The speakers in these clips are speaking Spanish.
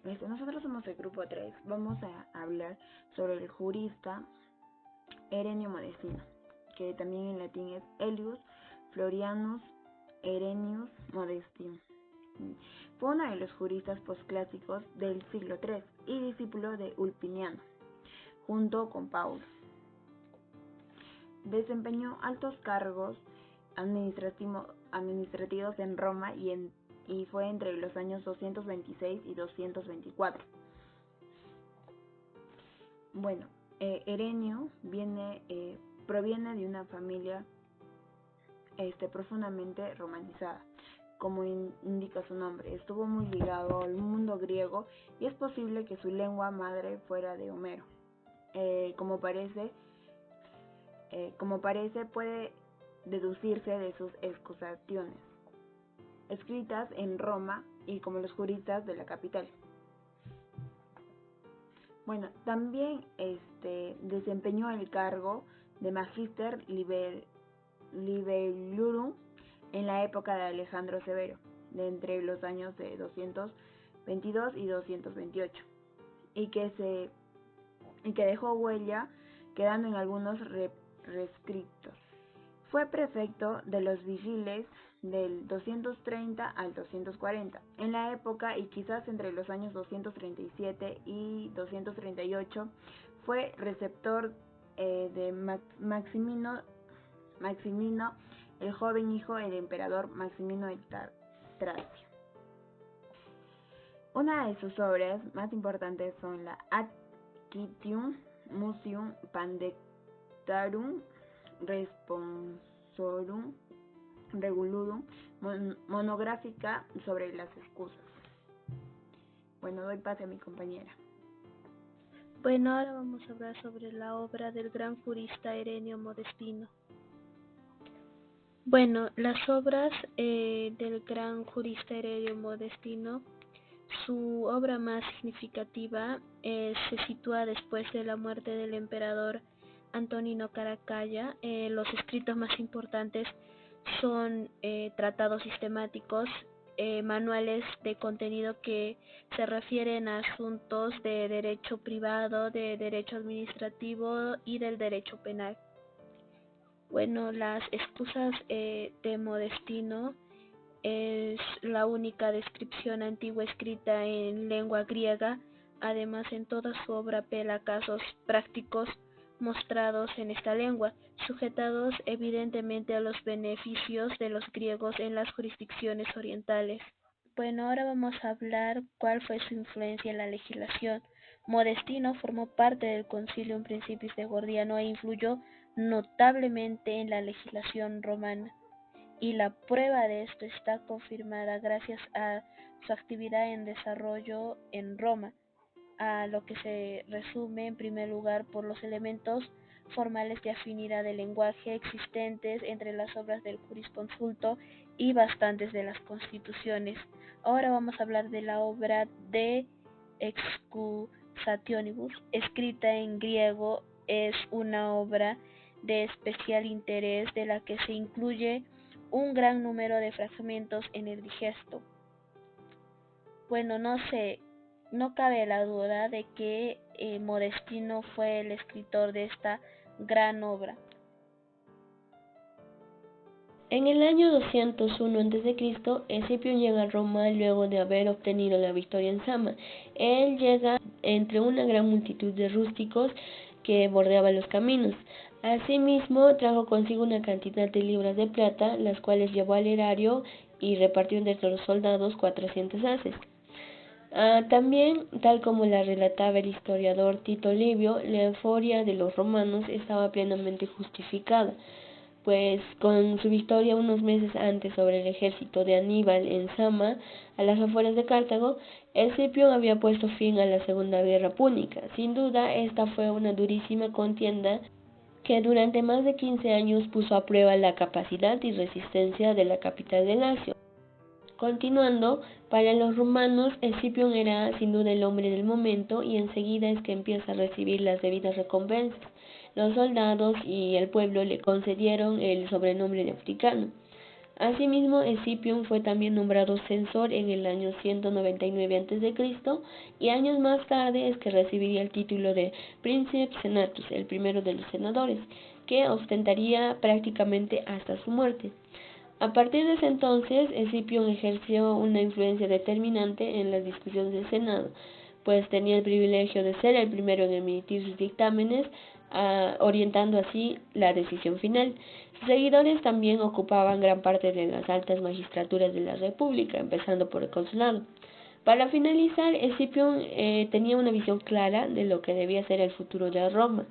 Nosotros somos el grupo 3. Vamos a hablar sobre el jurista Herenio Modestino, que también en latín es Elius Florianus Herennius Modestino. Fue uno de los juristas posclásicos del siglo III y discípulo de Ulpiniano, junto con Paulo. Desempeñó altos cargos administrativos en Roma y fue entre los años 226 y 224. Bueno, Herenio proviene de una familia profundamente romanizada, como indica su nombre. Estuvo muy ligado al mundo griego y es posible que su lengua madre fuera de Homero. Como parece, puede deducirse de sus excusaciones, escritas en Roma y como los juristas de la capital. Bueno, también desempeñó el cargo de Magister Libelurum en la época de Alejandro Severo, de entre los años de 222 y 228, y que dejó huella quedando en algunos rescriptos. Fue prefecto de los vigiles del 230 al 240 en la época, y quizás entre los años 237 y 238 fue receptor de Maximino, el joven hijo del emperador Maximino de Tracia. Una de sus obras más importantes son la Actitium Musium Pandectarum Responsorum Regulum, monográfica sobre las excusas. Bueno, doy pase a mi compañera. Bueno, ahora vamos a hablar sobre la obra del gran jurista Herenio Modestino. Bueno, las obras del gran jurista Herenio Modestino, su obra más significativa se sitúa después de la muerte del emperador Antonino Caracalla. Los escritos más importantes son tratados sistemáticos, manuales de contenido que se refieren a asuntos de derecho privado, de derecho administrativo y del derecho penal. Bueno, las excusas de Modestino es la única descripción antigua escrita en lengua griega. Además, en toda su obra apela casos prácticos mostrados en esta lengua, sujetados evidentemente a los beneficios de los griegos en las jurisdicciones orientales. Bueno, ahora vamos a hablar cuál fue su influencia en la legislación. Modestino formó parte del Concilium Principis de Gordiano e influyó notablemente en la legislación romana, y la prueba de esto está confirmada gracias a su actividad en desarrollo en Roma, a lo que se resume en primer lugar por los elementos formales de afinidad del lenguaje existentes entre las obras del jurisconsulto y bastantes de las constituciones. Ahora vamos a hablar de la obra de Excusationibus, escrita en griego. Es una obra de especial interés, de la que se incluye un gran número de fragmentos en el digesto. Bueno, no cabe la duda de que Modestino fue el escritor de esta gran obra. En el año 201 a.C., Escipión llega a Roma luego de haber obtenido la victoria en Sama. Él llega entre una gran multitud de rústicos que bordeaban los caminos. Asimismo, trajo consigo una cantidad de libras de plata, las cuales llevó al erario y repartió entre los soldados 400 haces. También, tal como la relataba el historiador Tito Livio, la euforia de los romanos estaba plenamente justificada, pues con su victoria unos meses antes sobre el ejército de Aníbal en Sama, a las afueras de Cartago, Escipión había puesto fin a la Segunda Guerra Púnica. Sin duda, esta fue una durísima contienda que durante más de 15 años puso a prueba la capacidad y resistencia de la capital de Lacio. Continuando, para los romanos, Escipión era sin duda el hombre del momento, y enseguida es que empieza a recibir las debidas recompensas. Los soldados y el pueblo le concedieron el sobrenombre de africano. Asimismo, Escipión fue también nombrado censor en el año 199 a.C. y años más tarde es que recibiría el título de Princeps Senatus, el primero de los senadores, que ostentaría prácticamente hasta su muerte. A partir de ese entonces, Escipión ejerció una influencia determinante en las discusiones del Senado, pues tenía el privilegio de ser el primero en emitir sus dictámenes, orientando así la decisión final. Sus seguidores también ocupaban gran parte de las altas magistraturas de la República, empezando por el consulado. Para finalizar, Escipión tenía una visión clara de lo que debía ser el futuro de Roma,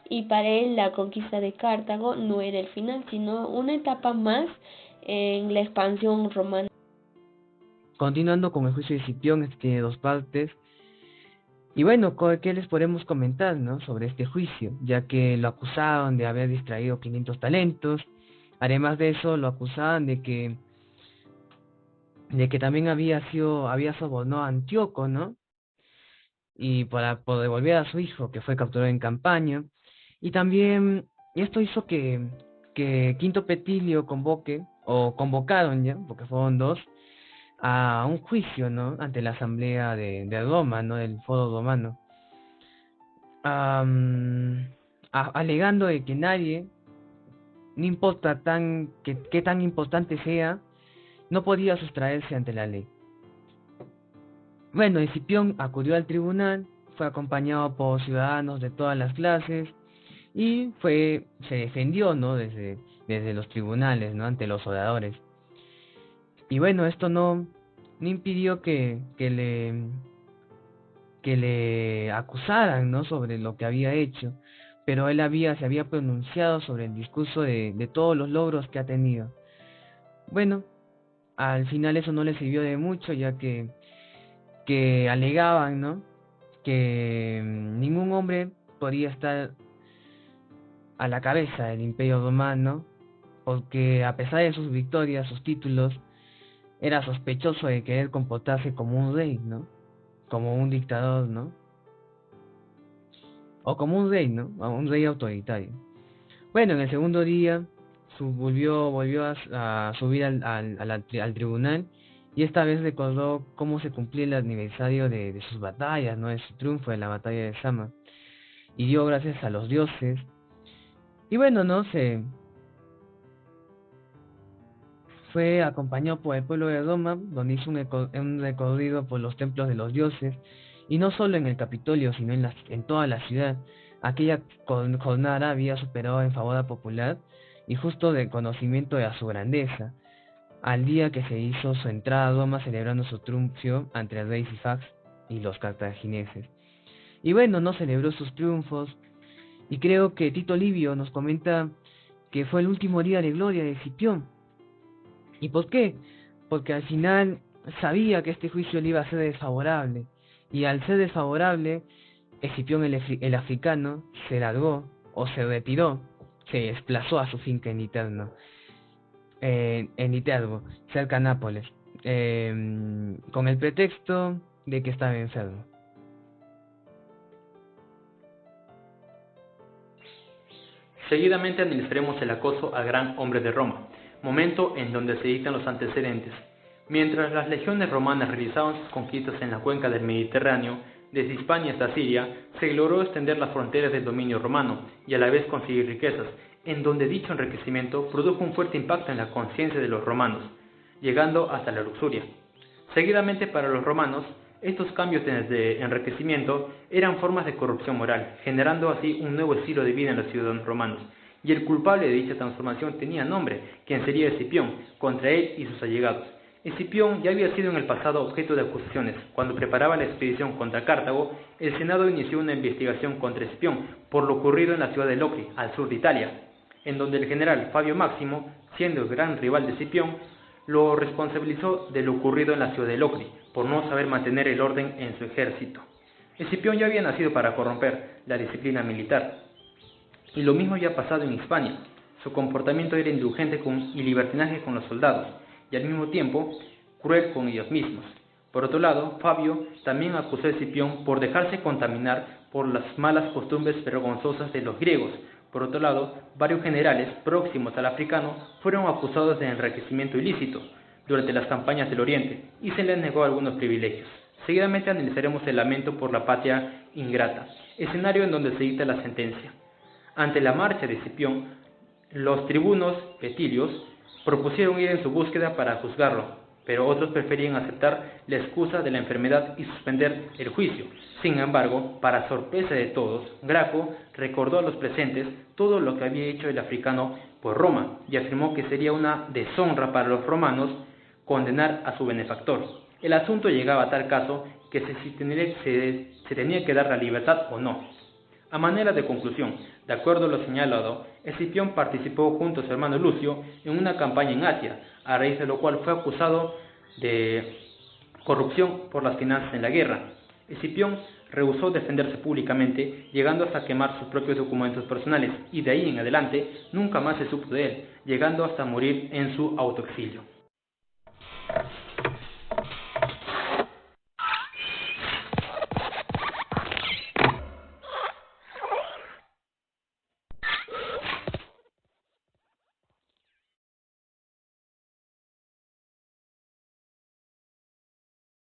y para él la conquista de Cartago no era el final, sino una etapa más en la expansión romana. Continuando con el juicio de Escipión, este tiene dos partes. Y bueno, ¿qué les podemos comentar, no, sobre este juicio? Ya que lo acusaban de haber distraído 500 talentos. Además de eso, lo acusaban de que también había sobornado a Antíoco, ¿no? Y por devolver a su hijo, que fue capturado en campaña. Y también esto hizo que Quinto Petilio convocaron ya, porque fueron dos, a un juicio, ¿no? Ante la asamblea de Roma, ¿no? Del foro romano, alegando de que nadie, no importa qué tan importante sea, no podía sustraerse ante la ley. Bueno, Escipión acudió al tribunal, fue acompañado por ciudadanos de todas las clases y se defendió, ¿no? Desde los tribunales, ¿no? Ante los oradores. Y bueno, esto no impidió que le acusaran, ¿no? Sobre lo que había hecho, pero él se había pronunciado sobre el discurso de todos los logros que ha tenido. Bueno, al final eso no le sirvió de mucho, ya que alegaban, ¿no? Que ningún hombre podía estar a la cabeza del Imperio Romano, porque a pesar de sus victorias, sus títulos, era sospechoso de querer comportarse como un rey, ¿no? Como un dictador, ¿no? O como un rey, ¿no? Un rey autoritario. Bueno, en el segundo día volvió a subir al tribunal, y esta vez recordó cómo se cumplía el aniversario de sus batallas, ¿no? De su triunfo en la batalla de Zama, y dio gracias a los dioses. Y bueno, ¿no? Fue acompañado por el pueblo de Roma, donde hizo un recorrido por los templos de los dioses, y no solo en el Capitolio, sino en toda la ciudad. Aquella jornada había superado en favor popular y justo de conocimiento de su grandeza, al día que se hizo su entrada a Roma, celebrando su triunfo ante el rey Sifax y los cartagineses. Y bueno, no celebró sus triunfos, y creo que Tito Livio nos comenta que fue el último día de gloria de Escipión. ¿Y por qué? Porque al final sabía que este juicio le iba a ser desfavorable, y al ser desfavorable, Escipión el africano se largó, o se retiró, se desplazó a su finca en Iterbo, cerca de Nápoles, con el pretexto de que estaba enfermo. Seguidamente analizaremos el acoso al gran hombre de Roma, momento en donde se dictan los antecedentes. Mientras las legiones romanas realizaban sus conquistas en la cuenca del Mediterráneo, desde Hispania hasta Siria, se logró extender las fronteras del dominio romano y a la vez conseguir riquezas, en donde dicho enriquecimiento produjo un fuerte impacto en la conciencia de los romanos, llegando hasta la luxuria. Seguidamente, para los romanos, estos cambios de enriquecimiento eran formas de corrupción moral, generando así un nuevo estilo de vida en los ciudadanos romanos, y el culpable de dicha transformación tenía nombre, quien sería Escipión, contra él y sus allegados. Escipión ya había sido en el pasado objeto de acusaciones. Cuando preparaba la expedición contra Cartago, el Senado inició una investigación contra Escipión por lo ocurrido en la ciudad de Locri, al sur de Italia, en donde el general Fabio Máximo, siendo el gran rival de Escipión, lo responsabilizó de lo ocurrido en la ciudad de Locri, por no saber mantener el orden en su ejército. Escipión ya había nacido para corromper la disciplina militar, y lo mismo había pasado en Hispania. Su comportamiento era indulgente y libertinaje con los soldados, y al mismo tiempo cruel con ellos mismos. Por otro lado, Fabio también acusó a Escipión por dejarse contaminar por las malas costumbres vergonzosas de los griegos, Por otro lado, varios generales próximos al africano fueron acusados de enriquecimiento ilícito durante las campañas del Oriente y se les negó algunos privilegios. Seguidamente analizaremos el lamento por la patria ingrata, escenario en donde se dicta la sentencia. Ante la marcha de Escipión, los tribunos petilios propusieron ir en su búsqueda para juzgarlo, pero otros preferían aceptar la excusa de la enfermedad y suspender el juicio. Sin embargo, para sorpresa de todos, Graco recordó a los presentes todo lo que había hecho el africano por Roma y afirmó que sería una deshonra para los romanos condenar a su benefactor. El asunto llegaba a tal caso que se tenía que dar la libertad o no. A manera de conclusión, de acuerdo a lo señalado, Escipión participó junto a su hermano Lucio en una campaña en Asia, a raíz de lo cual fue acusado de corrupción por las finanzas en la guerra. Escipión rehusó defenderse públicamente, llegando hasta quemar sus propios documentos personales, y de ahí en adelante nunca más se supo de él, llegando hasta morir en su autoexilio.